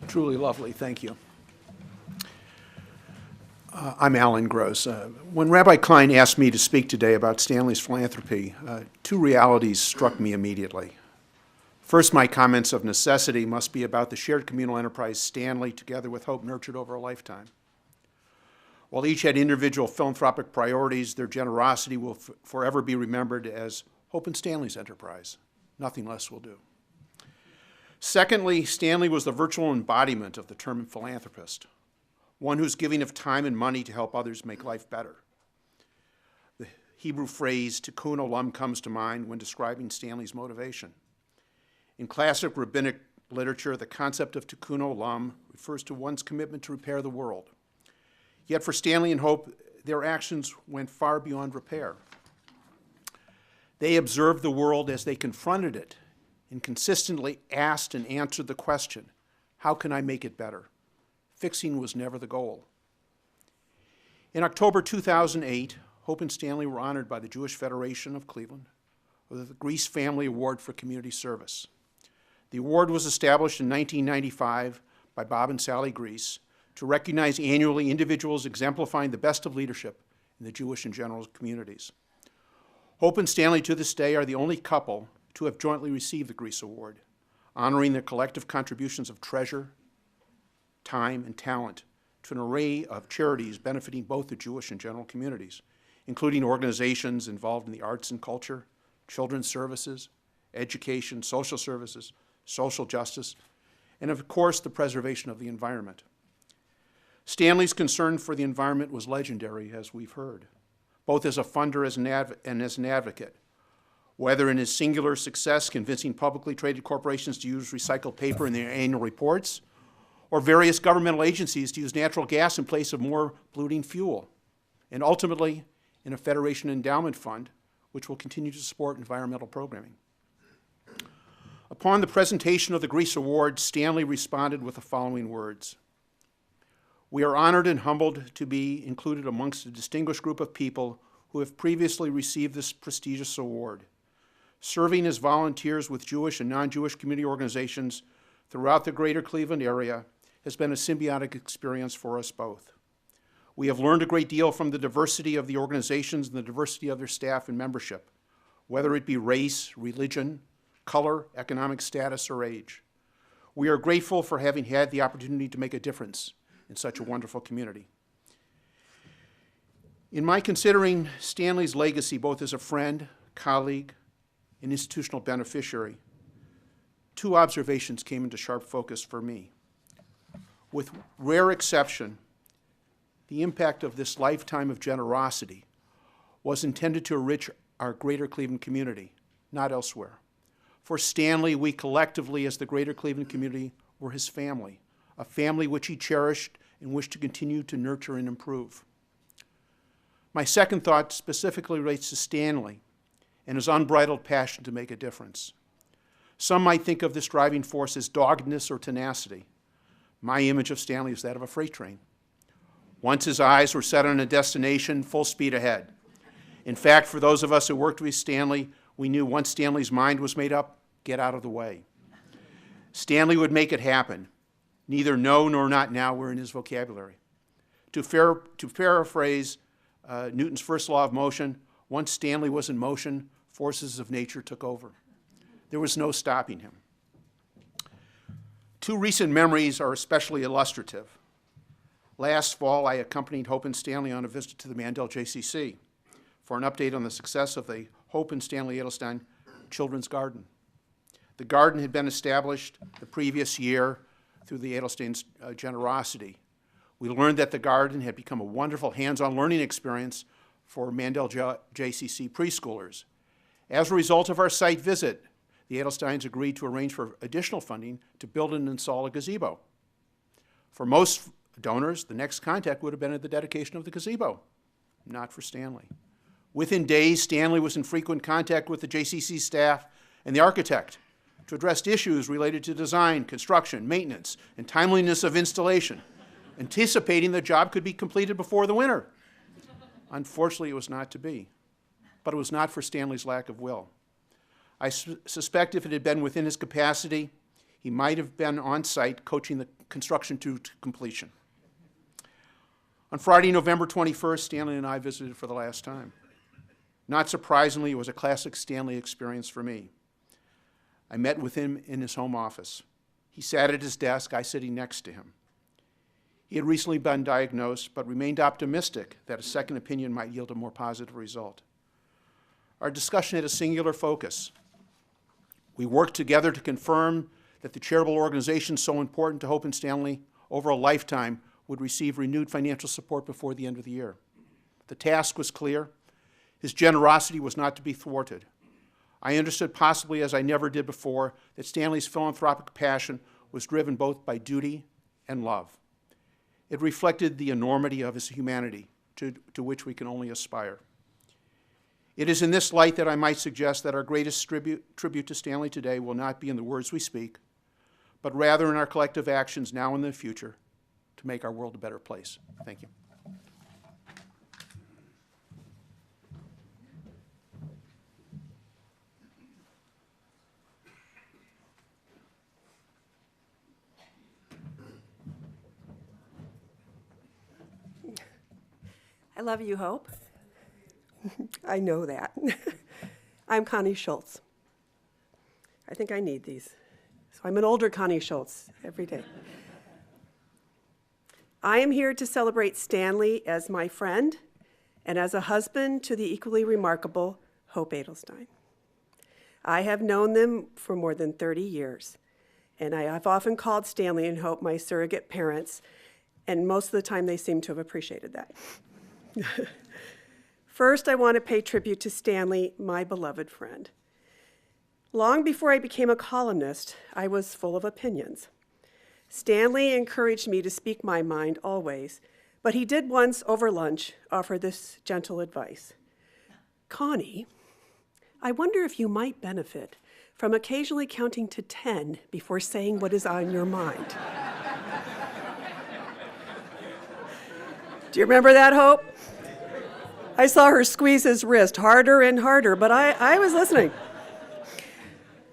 Truly lovely, thank you. I'm Alan Gross. When Rabbi Klein asked me to speak today about Stanley's philanthropy, two realities struck me immediately. First, my comments of necessity must be about the shared communal enterprise Stanley, together with Hope, nurtured over a lifetime. While each had individual philanthropic priorities, their generosity will forever be remembered as Hope and Stanley's enterprise. Nothing less will do. Secondly, Stanley was the virtual embodiment of the term philanthropist, one whose giving of time and money to help others make life better. The Hebrew phrase tikkun olam comes to mind when describing Stanley's motivation. In classic rabbinic literature, the concept of tikkun olam refers to one's commitment to repair the world. Yet for Stanley and Hope, their actions went far beyond repair. They observed the world as they confronted it and consistently asked and answered the question, how can I make it better? Fixing was never the goal. In October 2008, Hope and Stanley were honored by the Jewish Federation of Cleveland with the Grease Family Award for Community Service. The award was established in 1995 by Bob and Sally Grease to recognize annually individuals exemplifying the best of leadership in the Jewish and general communities. Hope and Stanley to this day are the only couple to have jointly received the Grease Award, honoring their collective contributions of treasure, time, and talent to an array of charities benefiting both the Jewish and general communities, including organizations involved in the arts and culture, children's services, education, social services, social justice, and of course the preservation of the environment. Stanley's concern for the environment was legendary, as we've heard, both as a funder and as an advocate, whether in his singular success convincing publicly traded corporations to use recycled paper in their annual reports, or various governmental agencies to use natural gas in place of more polluting fuel, and ultimately in a Federation endowment fund, which will continue to support environmental programming. Upon the presentation of the Grease Award, Stanley responded with the following words: "We are honored and humbled to be included amongst a distinguished group of people who have previously received this prestigious award. Serving as volunteers with Jewish and non-Jewish community organizations throughout the greater Cleveland area has been a symbiotic experience for us both. We have learned a great deal from the diversity of the organizations and the diversity of their staff and membership, whether it be race, religion, color, economic status, or age. We are grateful for having had the opportunity to make a difference in such a wonderful community." In my considering Stanley's legacy, both as a friend, colleague, and institutional beneficiary, two observations came into sharp focus for me. With rare exception, the impact of this lifetime of generosity was intended to enrich our greater Cleveland community, not elsewhere. For Stanley, we collectively, as the greater Cleveland community, were his family, a family which he cherished and wished to continue to nurture and improve. My second thought specifically relates to Stanley and his unbridled passion to make a difference. Some might think of this driving force as doggedness or tenacity. My image of Stanley is that of a freight train. Once his eyes were set on a destination, full speed ahead. In fact, for those of us who worked with Stanley, we knew once Stanley's mind was made up, get out of the way. Stanley would make it happen. Neither no nor not now were in his vocabulary. To paraphrase Newton's first law of motion, once Stanley was in motion, forces of nature took over. There was no stopping him. Two recent memories are especially illustrative. Last fall, I accompanied Hope and Stanley on a visit to the Mandel JCC for an update on the success of the Hope and Stanley Adelstein Children's Garden. The garden had been established the previous year through the Adelstein's generosity. We learned that the garden had become a wonderful hands-on learning experience for Mandel JCC preschoolers. As a result of our site visit, the Adelsteins agreed to arrange for additional funding to build and install a gazebo. For most donors, the next contact would have been at the dedication of the gazebo, not for Stanley. Within days, Stanley was in frequent contact with the JCC staff and the architect to address issues related to design, construction, maintenance, and timeliness of installation, anticipating the job could be completed before the winter. Unfortunately, it was not to be, but it was not for Stanley's lack of will. I suspect if it had been within his capacity, he might have been on site coaching the construction to completion. On Friday, November 21st, Stanley and I visited for the last time. Not surprisingly, it was a classic Stanley experience for me. I met with him in his home office. He sat at his desk, I sitting next to him. He had recently been diagnosed, but remained optimistic that a second opinion might yield a more positive result. Our discussion had a singular focus. We worked together to confirm that the charitable organization so important to Hope and Stanley over a lifetime would receive renewed financial support before the end of the year. The task was clear. His generosity was not to be thwarted. I understood, possibly as I never did before, that Stanley's philanthropic passion was driven both by duty and love. It reflected the enormity of his humanity, to which we can only aspire. It is in this light that I might suggest that our greatest tribute to Stanley today will not be in the words we speak, but rather in our collective actions now and in the future to make our world a better place. Thank you. I love you, Hope. I know that. I'm Connie Schultz. I think I need these. So I'm an older Connie Schultz every day. I am here to celebrate Stanley as my friend and as a husband to the equally remarkable Hope Adelstein. I have known them for more than 30 years, and I have often called Stanley and Hope my surrogate parents, and most of the time they seem to have appreciated that. First, I want to pay tribute to Stanley, my beloved friend. Long before I became a columnist, I was full of opinions. Stanley encouraged me to speak my mind always, but he did once over lunch offer this gentle advice. Connie, I wonder if you might benefit from occasionally counting to 10 before saying what is on your mind. Do you remember that, Hope? I saw her squeeze his wrist harder and harder, but I was listening.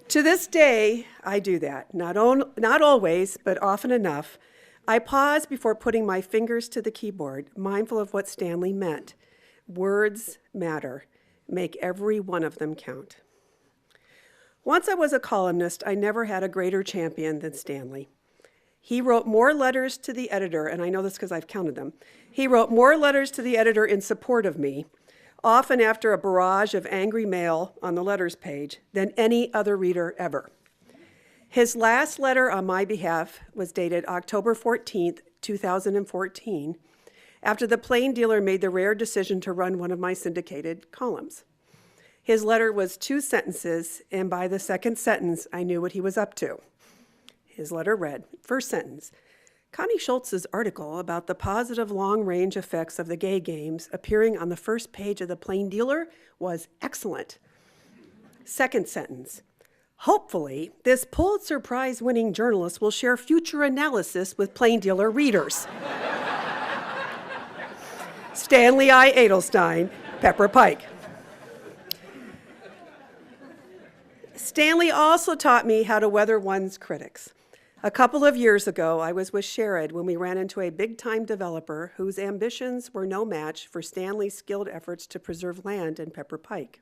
To this day, I do that. Not always, but often enough. I pause before putting my fingers to the keyboard, mindful of what Stanley meant. Words matter. Make every one of them count. Once I was a columnist, I never had a greater champion than Stanley. He wrote more letters to the editor, and I know this because I've counted them. He wrote more letters to the editor in support of me, often after a barrage of angry mail on the letters page, than any other reader ever. His last letter on my behalf was dated October 14th, 2014, after the Plain Dealer made the rare decision to run one of my syndicated columns. His letter was 2 sentences, and by the second sentence, I knew what he was up to. His letter read, first sentence, Connie Schultz's article about the positive long-range effects of the gay games appearing on the first page of the Plain Dealer was excellent. Second sentence, hopefully, this Pulitzer Prize-winning journalist will share future analysis with Plain Dealer readers. Stanley I. Adelstein, Pepper Pike. Stanley also taught me how to weather one's critics. A couple of years ago, I was with Sherrod when we ran into a big-time developer whose ambitions were no match for Stanley's skilled efforts to preserve land in Pepper Pike.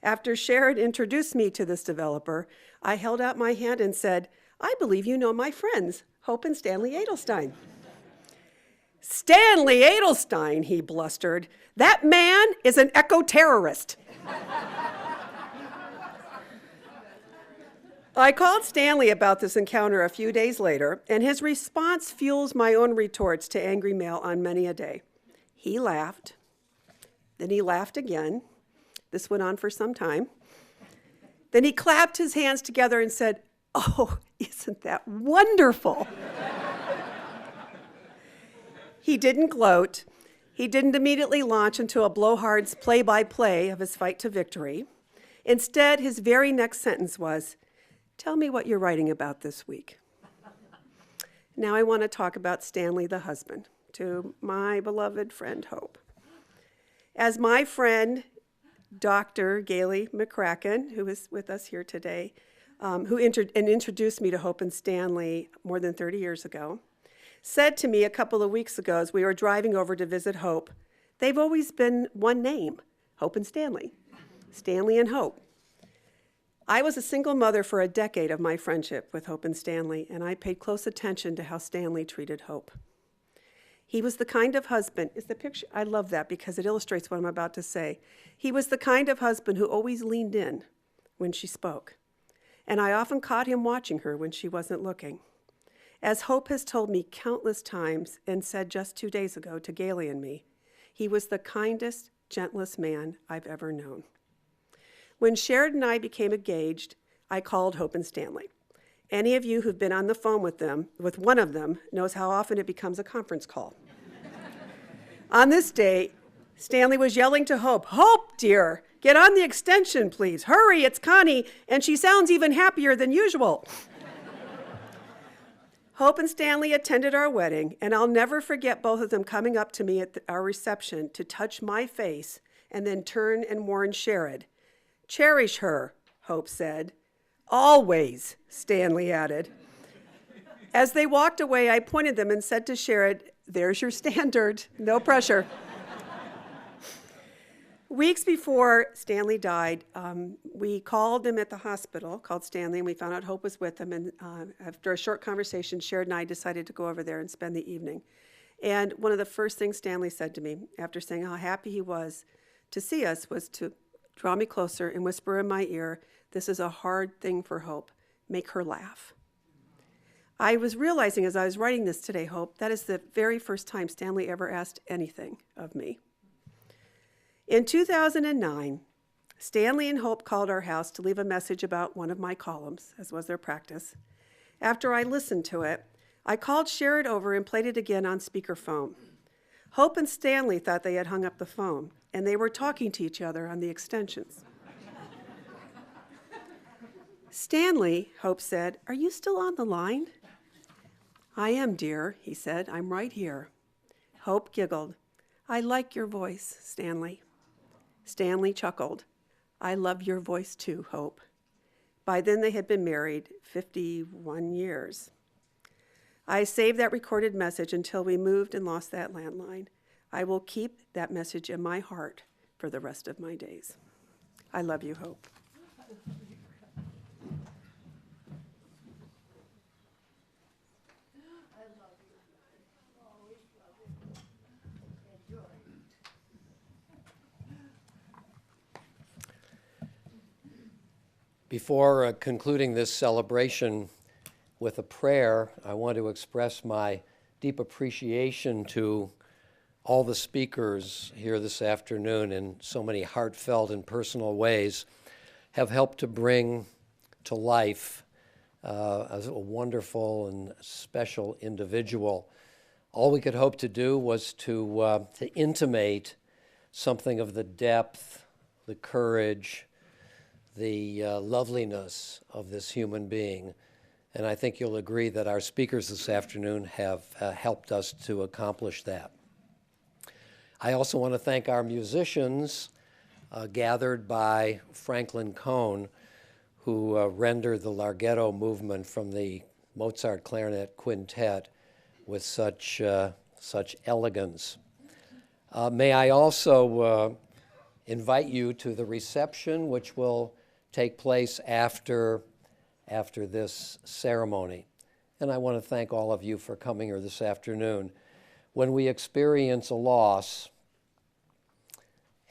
After Sherrod introduced me to this developer, I held out my hand and said, I believe you know my friends, Hope and Stanley Adelstein. Stanley Adelstein, he blustered. That man is an eco-terrorist. I called Stanley about this encounter a few days later, and his response fuels my own retorts to angry mail on many a day. He laughed, then he laughed again. This went on for some time. Then he clapped his hands together and said, oh, isn't that wonderful? He didn't gloat. He didn't immediately launch into a blowhard's play-by-play of his fight to victory. Instead, his very next sentence was, tell me what you're writing about this week. Now I want to talk about Stanley the husband, to my beloved friend Hope. As my friend, Dr. Gailey McCracken, who is with us here today, who introduced me to Hope and Stanley more than 30 years ago, said to me a couple of weeks ago as we were driving over to visit Hope, they've always been one name, Hope and Stanley, Stanley and Hope. I was a single mother for a decade of my friendship with Hope and Stanley, and I paid close attention to how Stanley treated Hope. He was the kind of husband, is the picture, I love that because it illustrates what I'm about to say. He was the kind of husband who always leaned in when she spoke. And I often caught him watching her when she wasn't looking. As Hope has told me countless times and said just 2 days ago to Gailey and me, he was the kindest, gentlest man I've ever known. When Sherrod and I became engaged, I called Hope and Stanley. Any of you who've been on the phone with one of them, knows how often it becomes a conference call. On this day, Stanley was yelling to Hope, "Hope, dear, get on the extension, please. Hurry, it's Connie, and she sounds even happier than usual." Hope and Stanley attended our wedding, and I'll never forget both of them coming up to me at our reception to touch my face and then turn and warn Sherrod. "Cherish her," Hope said. "Always," Stanley added. As they walked away, I pointed them and said to Sherrod, "There's your standard, no pressure." Weeks before Stanley died, we called him at the hospital, called Stanley, and we found out Hope was with him. And after a short conversation, Sherrod and I decided to go over there and spend the evening. And one of the first things Stanley said to me, after saying how happy he was to see us, was to draw me closer and whisper in my ear, "This is a hard thing for Hope. Make her laugh." I was realizing as I was writing this today, Hope, that is the very first time Stanley ever asked anything of me. In 2009, Stanley and Hope called our house to leave a message about one of my columns, as was their practice. After I listened to it, I called Sherrod over and played it again on speakerphone. Hope and Stanley thought they had hung up the phone, and they were talking to each other on the extensions. "Stanley," Hope said, "are you still on the line?" "I am, dear," he said. "I'm right here." Hope giggled. "I like your voice, Stanley." Stanley chuckled. "I love your voice too, Hope." By then they had been married 51 years. I saved that recorded message until we moved and lost that landline. I will keep that message in my heart for the rest of my days. I love you, Hope. Before concluding this celebration with a prayer, I want to express my deep appreciation to all the speakers here this afternoon in so many heartfelt and personal ways have helped to bring to life as a wonderful and special individual. All we could hope to do was to intimate something of the depth, the courage, the loveliness of this human being. And I think you'll agree that our speakers this afternoon have helped us to accomplish that. I also want to thank our musicians gathered by Franklin Cone, who rendered the Larghetto movement from the Mozart Clarinet Quintet with such elegance. May I also invite you to the reception, which will take place after this ceremony. And I want to thank all of you for coming here this afternoon. When we experience a loss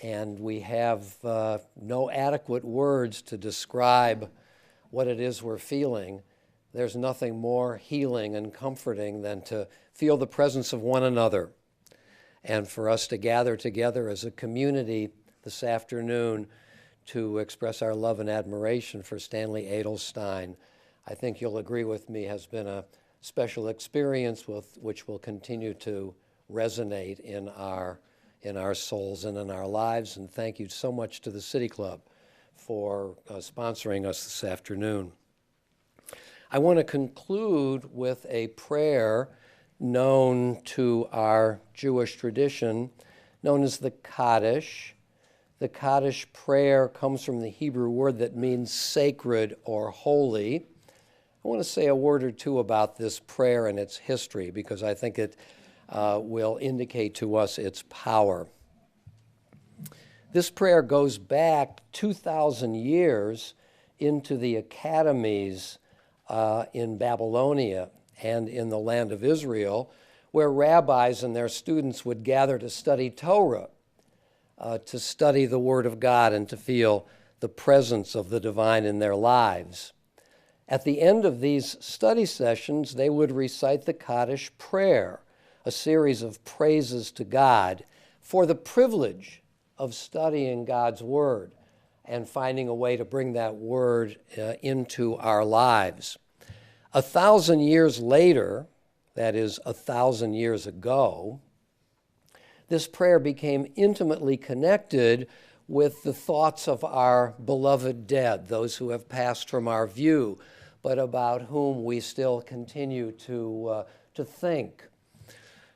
and we have no adequate words to describe what it is we're feeling, there's nothing more healing and comforting than to feel the presence of one another. And for us to gather together as a community this afternoon to express our love and admiration for Stanley Adelstein, I think you'll agree with me, has been a special experience which will continue to resonate in our souls and in our lives. And thank you so much to the City Club for sponsoring us this afternoon. I want to conclude with a prayer known to our Jewish tradition, known as the Kaddish. The Kaddish prayer comes from the Hebrew word that means sacred or holy. I want to say a word or two about this prayer and its history because I think it will indicate to us its power. This prayer goes back 2,000 years into the academies in Babylonia and in the land of Israel, where rabbis and their students would gather to study Torah, to study the Word of God and to feel the presence of the divine in their lives. At the end of these study sessions, they would recite the Kaddish prayer, a series of praises to God for the privilege of studying God's Word and finding a way to bring that Word into our lives. 1,000 years later, that is 1,000 years ago, this prayer became intimately connected with the thoughts of our beloved dead, those who have passed from our view, but about whom we still continue to think.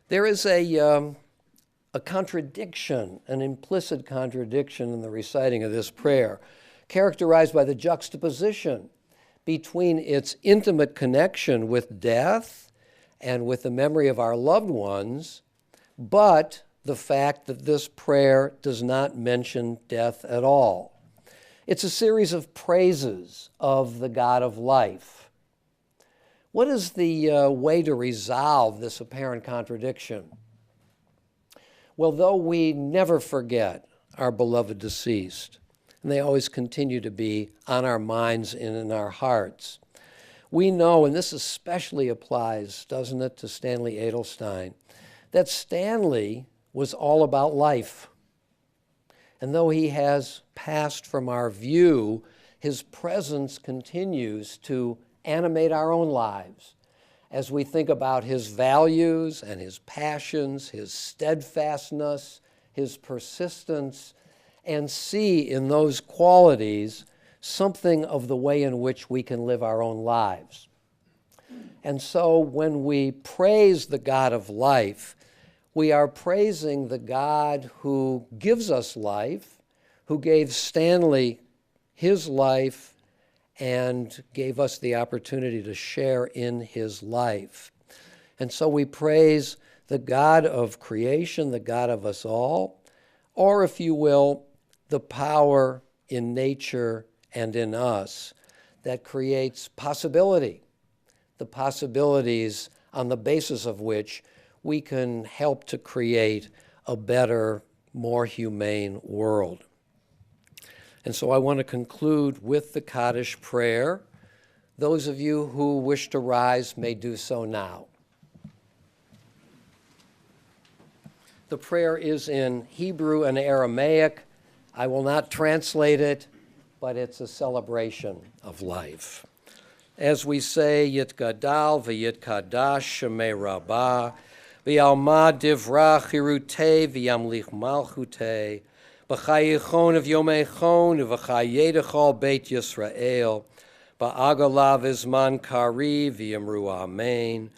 There is a contradiction, an implicit contradiction in the reciting of this prayer, characterized by the juxtaposition between its intimate connection with death and with the memory of our loved ones, but the fact that this prayer does not mention death at all. It's a series of praises of the God of life. What is the way to resolve this apparent contradiction? Well, though we never forget our beloved deceased, and they always continue to be on our minds and in our hearts, we know, and this especially applies, doesn't it, to Stanley Adelstein, that Stanley was all about life. And though he has passed from our view, his presence continues to animate our own lives as we think about his values and his passions, his steadfastness, his persistence, and see in those qualities something of the way in which we can live our own lives. And so when we praise the God of life, we are praising the God who gives us life, who gave Stanley his life and gave us the opportunity to share in his life. And so we praise the God of creation, the God of us all, or if you will, the power in nature and in us that creates possibility, the possibilities on the basis of which we can help to create a better, more humane world. And so I want to conclude with the Kaddish prayer. Those of you who wish to rise may do so now. The prayer is in Hebrew and Aramaic. I will not translate it, but it's a celebration of life. As we say, Yitgadal v'yitkadash shemei Rabbi, v'yalma divrach hirutei v'yamlich malchutei, b'chayichon of yomeichon v'chayedechal beit Yisrael, ba'agalav izman kari v'yamru amen,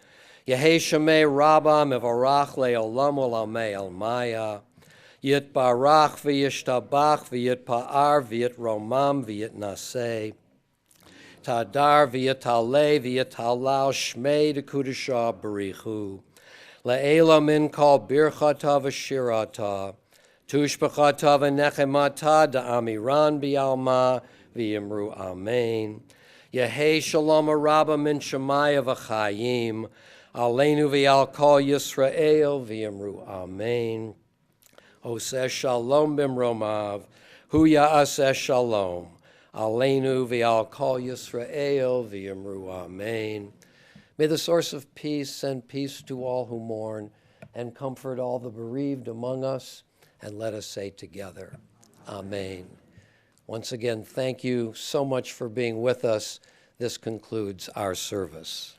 Yehei shemei Rabba mevarach le'olam olamei almaya, Yitbarach v'yishtabach v'yitpa'ar v'yitromam v'yitnaseh, Tadar v'yitaleh v'yitalal shmei dekudashah barichu, Le'ela min kol birchata v'shirata, Tushbachata v'nechemata da'amiran b'yalma v'yimru amen. Yehei shalom araba min shemaya v'chayim, Aleinu v'yal kol Yisrael v'yimru amen. Oseh shalom bimromav, hu ya'aseh shalom, Aleinu v'yal kol Yisrael v'yimru amen. May the source of peace send peace to all who mourn and comfort all the bereaved among us. And let us say together, Amen. Once again, thank you so much for being with us. This concludes our service.